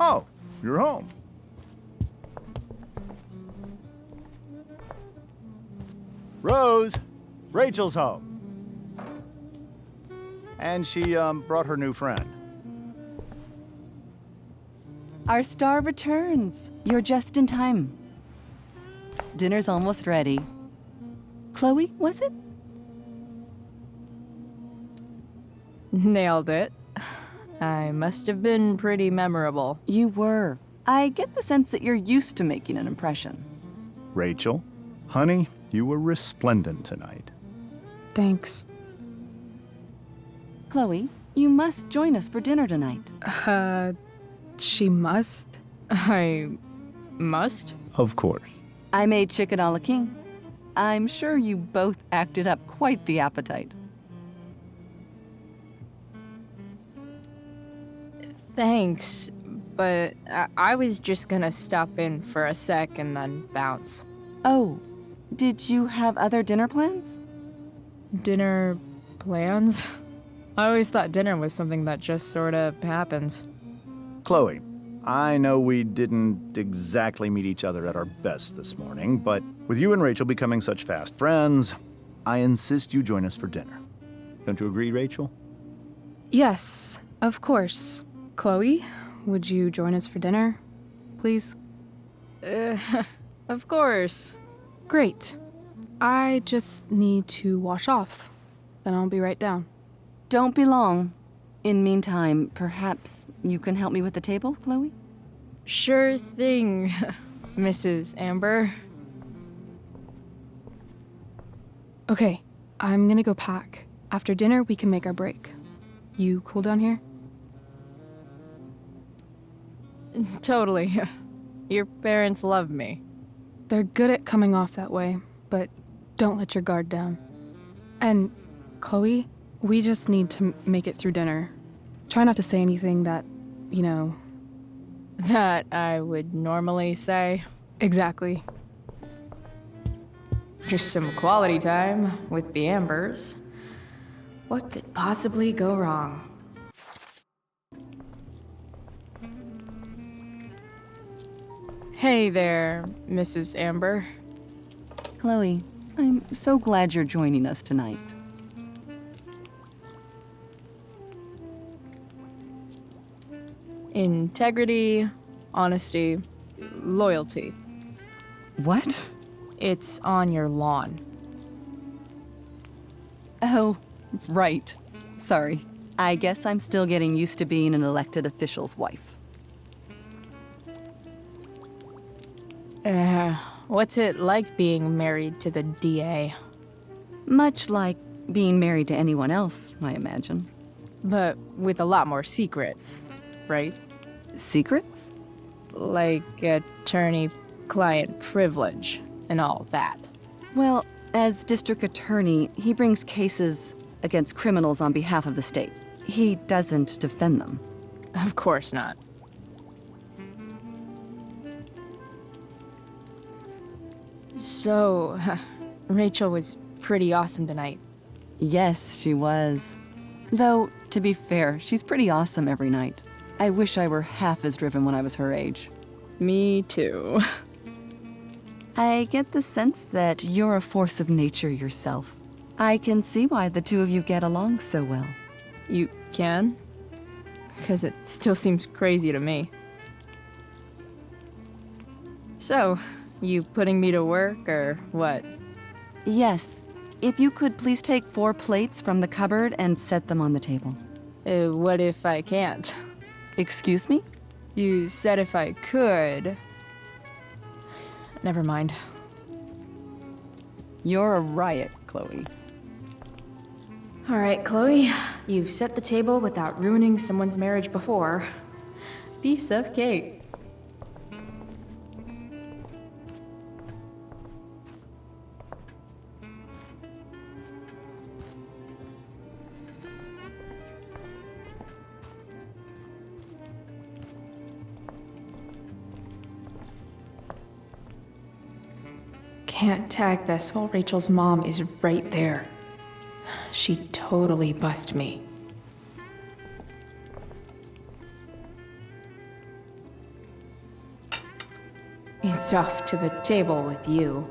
Oh, you're home. Rose, Rachel's home. And she, brought her new friend. Our star returns. You're just in time. Dinner's almost ready. Chloe, was it? Nailed it. I must have been pretty memorable. You were. I get the sense that you're used to making an impression. Rachel, honey, you were resplendent tonight. Thanks. Chloe, you must join us for dinner tonight. She must? I must? Of course. I made chicken a la king. I'm sure you both acted up quite the appetite. Thanks, but I was just gonna stop in for a sec and then bounce. Oh, did you have other dinner plans? Dinner plans? I always thought dinner was something that just sorta happens. Chloe, I know we didn't exactly meet each other at our best this morning, but with you and Rachel becoming such fast friends, I insist you join us for dinner. Don't you agree, Rachel? Yes, of course. Chloe, would you join us for dinner, please? Of course. Great. I just need to wash off. Then I'll be right down. Don't be long. In meantime, perhaps you can help me with the table, Chloe? Sure thing, Mrs. Amber. Okay, I'm gonna go pack. After dinner, we can make our break. You cool down here? Totally. Your parents love me. They're good at coming off that way, but don't let your guard down. And, Chloe, we just need to make it through dinner. Try not to say anything that, you know... That I would normally say. Exactly. Just some quality time with the Ambers. What could possibly go wrong? Hey there, Mrs. Amber. Chloe, I'm so glad you're joining us tonight. Integrity, honesty, loyalty. What? It's on your lawn. Oh, right. Sorry. I guess I'm still getting used to being an elected official's wife. What's it like being married to the DA? Much like being married to anyone else, I imagine. But with a lot more secrets, right? Secrets? Like attorney-client privilege and all that. Well, as district attorney, he brings cases against criminals on behalf of the state. He doesn't defend them. Of course not. So, Rachel was pretty awesome tonight. Yes, she was. Though, to be fair, she's pretty awesome every night. I wish I were half as driven when I was her age. Me too. I get the sense that you're a force of nature yourself. I can see why the two of you get along so well. You can? Because it still seems crazy to me. So, you putting me to work, or what? Yes. If you could please take 4 plates from the cupboard and set them on the table. What if I can't? Excuse me? You said if I could. Never mind. You're a riot, Chloe. All right, Chloe. You've set the table without ruining someone's marriage before. Piece of cake. Can't tag this while Rachel's mom is right there. She totally bust me. It's off to the table with you.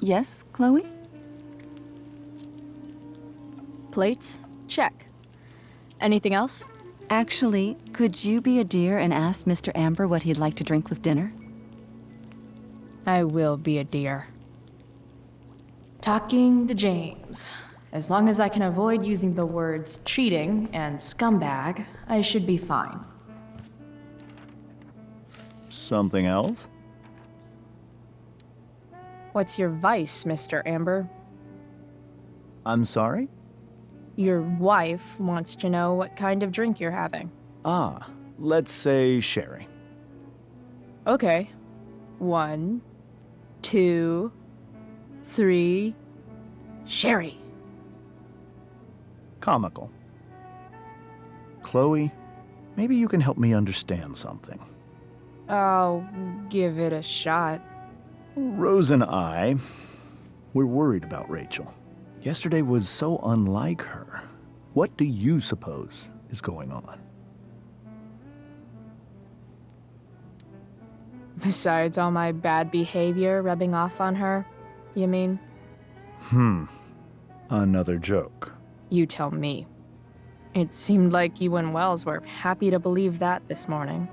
Yes, Chloe? Plates? Check. Anything else? Actually, could you be a dear and ask Mr. Amber what he'd like to drink with dinner? I will be a dear. Talking to James. As long as I can avoid using the words cheating and scumbag, I should be fine. Something else? What's your vice, Mr. Amber? I'm sorry? Your wife wants to know what kind of drink you're having. Ah, let's say sherry. Okay. 1, 2, 3. Sherry. Comical. Chloe, maybe you can help me understand something. I'll give it a shot. Rose and I, we're worried about Rachel. Yesterday was so unlike her. What do you suppose is going on? Besides all my bad behavior rubbing off on her, you mean? Another joke. You tell me. It seemed like you and Wells were happy to believe that this morning.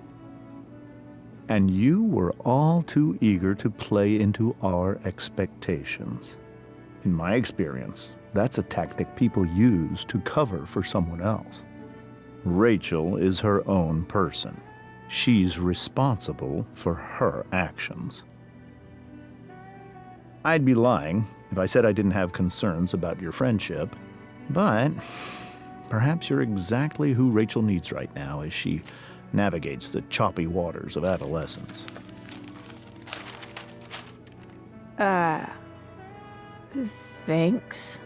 And you were all too eager to play into our expectations. In my experience, that's a tactic people use to cover for someone else. Rachel is her own person. She's responsible for her actions. I'd be lying if I said I didn't have concerns about your friendship, but perhaps you're exactly who Rachel needs right now as she navigates the choppy waters of adolescence. Thanks.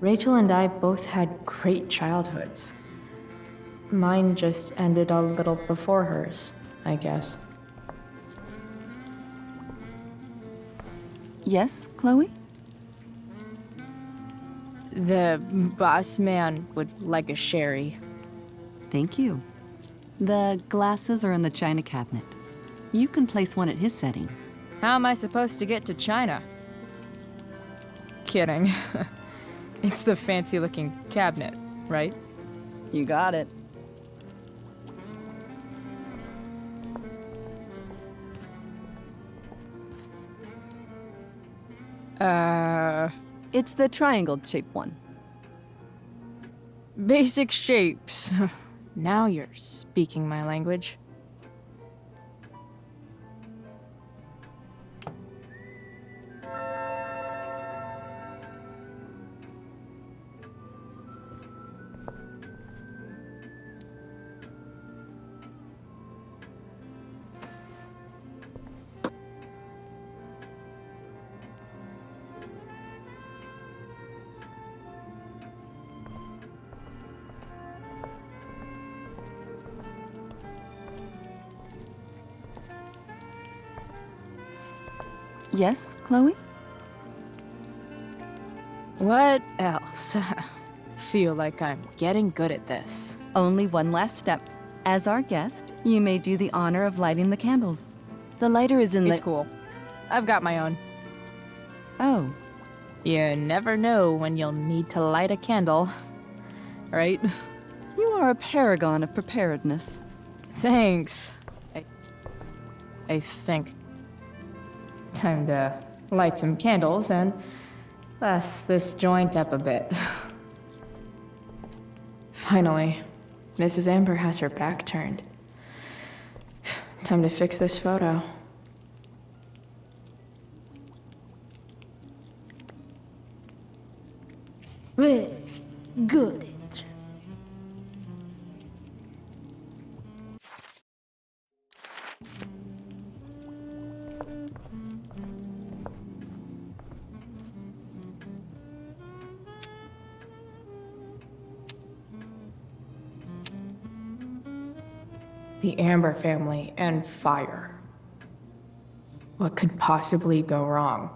Rachel and I both had great childhoods. Mine just ended a little before hers, I guess. Yes, Chloe? The boss man would like a sherry. Thank you. The glasses are in the china cabinet. You can place one at his setting. How am I supposed to get to China? Kidding. It's the fancy-looking cabinet, right? You got it. It's the triangle-shaped one. Basic shapes. Now you're speaking my language. Yes, Chloe? What else? Feel like I'm getting good at this. Only one last step. As our guest, you may do the honor of lighting the candles. The lighter is in the... It's cool. I've got my own. Oh, You never know when you'll need to light a candle, right? You are a paragon of preparedness. Thanks. I think. Time to light some candles and bless this joint up a bit. Finally, Mrs. Amber has her back turned. Time to fix this photo. Well, good. The Amber family and fire. What could possibly go wrong?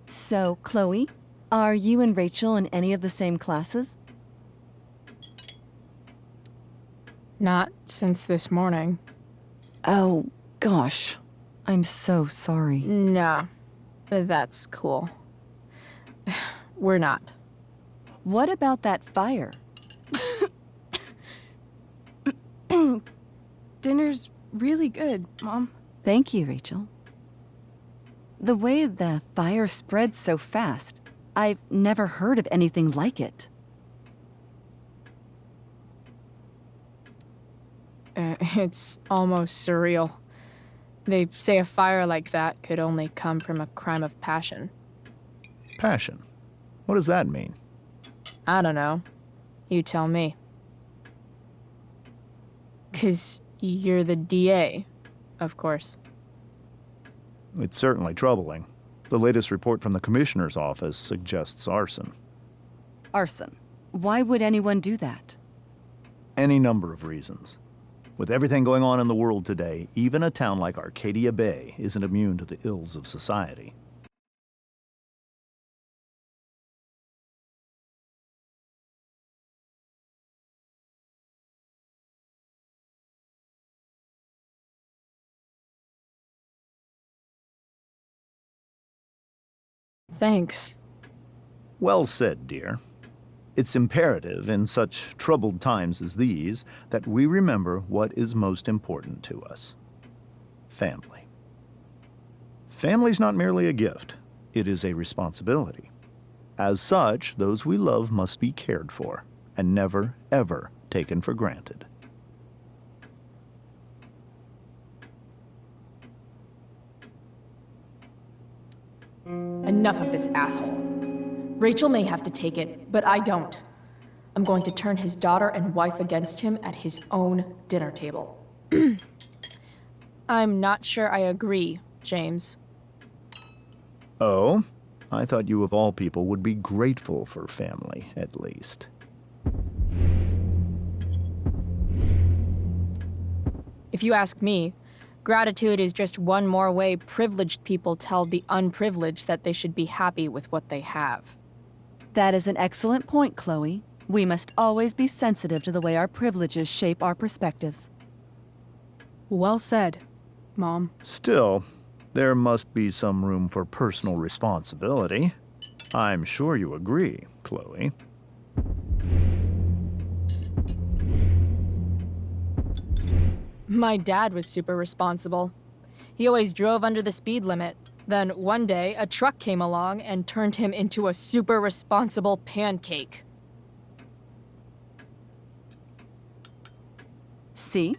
So, Chloe, are you and Rachel in any of the same classes? Not since this morning. Oh, gosh. I'm so sorry. Nah, that's cool. We're not. What about that fire? Dinner's really good, Mom. Thank you, Rachel. The way the fire spreads so fast, I've never heard of anything like it. It's almost surreal. They say a fire like that could only come from a crime of passion. Passion. What does that mean? I don't know. You tell me. 'Cause you're the DA, of course. It's certainly troubling. The latest report from the commissioner's office suggests arson. Arson. Why would anyone do that? Any number of reasons. With everything going on in the world today, even a town like Arcadia Bay isn't immune to the ills of society. Thanks. Well said, dear. It's imperative in such troubled times as these that we remember what is most important to us. Family. Family's not merely a gift, it is a responsibility. As such, those we love must be cared for and never, ever taken for granted. Enough of this asshole. Rachel may have to take it, but I don't. I'm going to turn his daughter and wife against him at his own dinner table. I'm not sure I agree, James. Oh? I thought you of all people would be grateful for family, at least. If you ask me, gratitude is just one more way privileged people tell the unprivileged that they should be happy with what they have. That is an excellent point, Chloe. We must always be sensitive to the way our privileges shape our perspectives. Well said, Mom. Still, there must be some room for personal responsibility. I'm sure you agree, Chloe. My dad was super responsible. He always drove under the speed limit. Then one day, a truck came along and turned him into a super responsible pancake. See?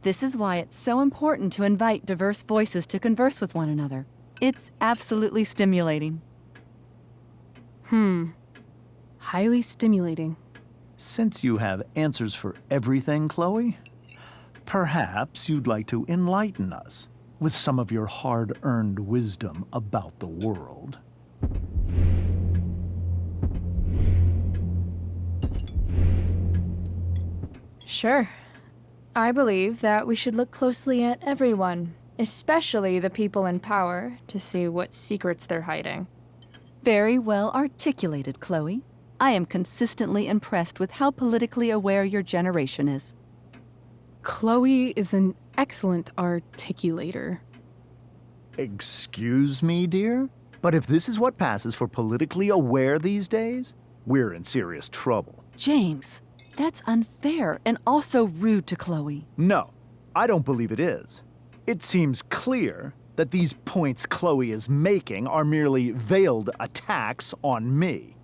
This is why it's so important to invite diverse voices to converse with one another. It's absolutely stimulating. Highly stimulating. Since you have answers for everything, Chloe, perhaps you'd like to enlighten us with some of your hard-earned wisdom about the world. Sure. I believe that we should look closely at everyone, especially the people in power, to see what secrets they're hiding. Very well articulated, Chloe. I am consistently impressed with how politically aware your generation is. Chloe is an excellent articulator. Excuse me, dear? But if this is what passes for politically aware these days, we're in serious trouble. James, that's unfair and also rude to Chloe. No, I don't believe it is. It seems clear that these points Chloe is making are merely veiled attacks on me.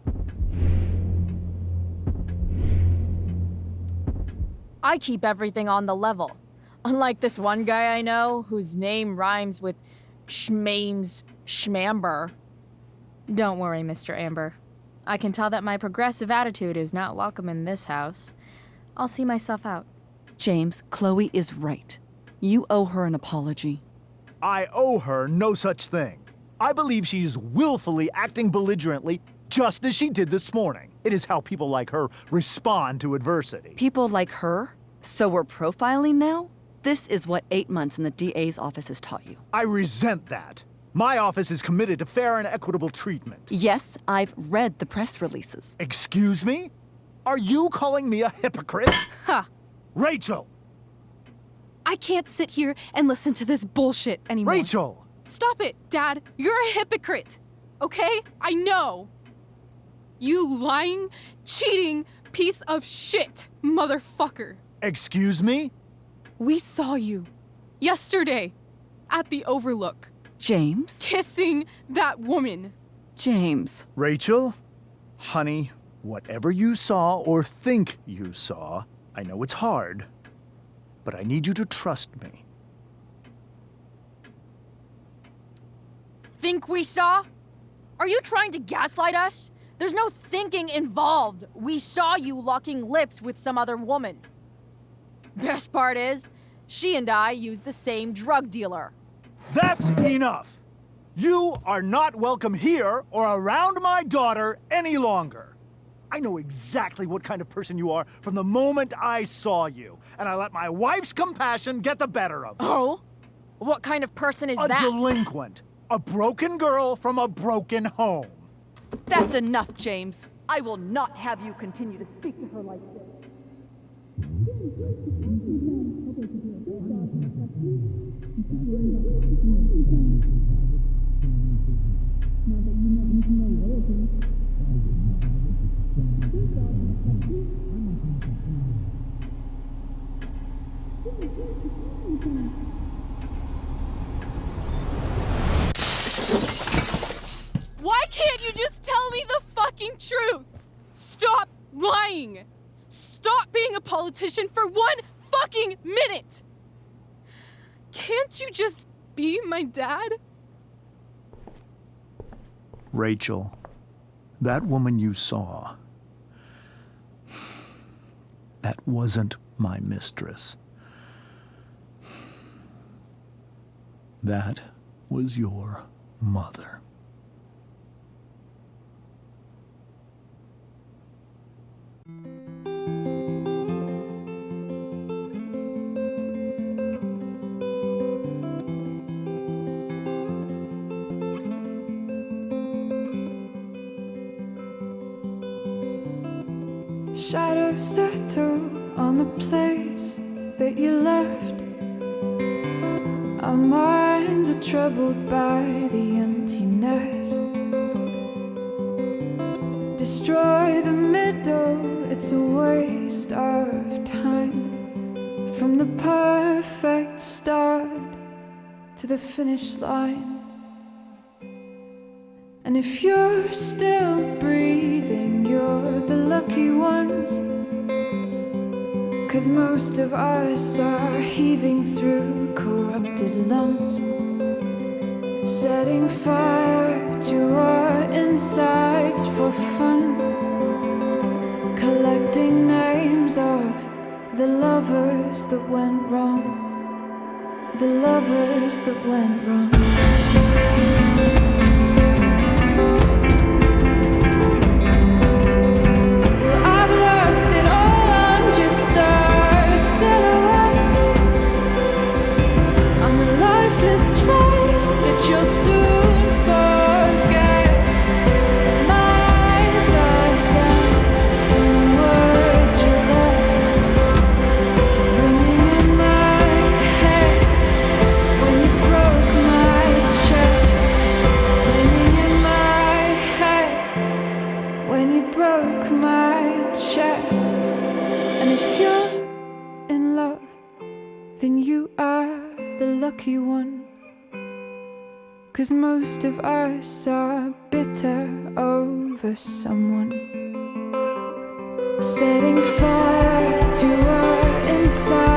I keep everything on the level. Unlike this one guy I know, whose name rhymes with Schmames Schmamber. Don't worry, Mr. Amber. I can tell that my progressive attitude is not welcome in this house. I'll see myself out. James, Chloe is right. You owe her an apology. I owe her no such thing. I believe she's willfully acting belligerently just as she did this morning. It is how people like her respond to adversity. People like her? So we're profiling now? This is what 8 months in the DA's office has taught you. I resent that. My office is committed to fair and equitable treatment. Yes, I've read the press releases. Excuse me? Are you calling me a hypocrite? Ha! Rachel! I can't sit here and listen to this bullshit anymore. Rachel! Stop it, Dad. You're a hypocrite. Okay? I know. You lying, cheating piece of shit, motherfucker. Excuse me? We saw you yesterday at the Overlook James? kissing that woman. James. Rachel? Honey, whatever you saw or think you saw, I know it's hard, but I need you to trust me. Think we saw? Are you trying to gaslight us? There's no thinking involved. We saw you locking lips with some other woman. Best part is, she and I use the same drug dealer. That's enough! You are not welcome here or around my daughter any longer. I know exactly what kind of person you are from the moment I saw you, and I let my wife's compassion get the better of me. Oh? What kind of person is A that? delinquent. A broken girl from a broken home. That's enough, James. I will not have you continue to speak to her like this. Why can't you just tell me the fucking truth? Stop lying. Stop being a politician for 1 fucking minute. Can't you just be my dad? Rachel, that woman you saw, that wasn't my mistress. That was your mother. Shadows settle on the place that you left. Our minds are troubled by the emptiness. Destroy the middle, it's a waste of time. From the perfect start to the finish line. And if you're still breathing, you're the lucky ones. 'Cause most of us are heaving through corrupted lungs, setting fire to our insides for fun, collecting names of the lovers that went wrong, the lovers that went wrong. You'll soon forget. nearly broke my chest. And if you're in love, then you are the lucky one. 'Cause most of us are bitter over someone. Setting fire to our inside.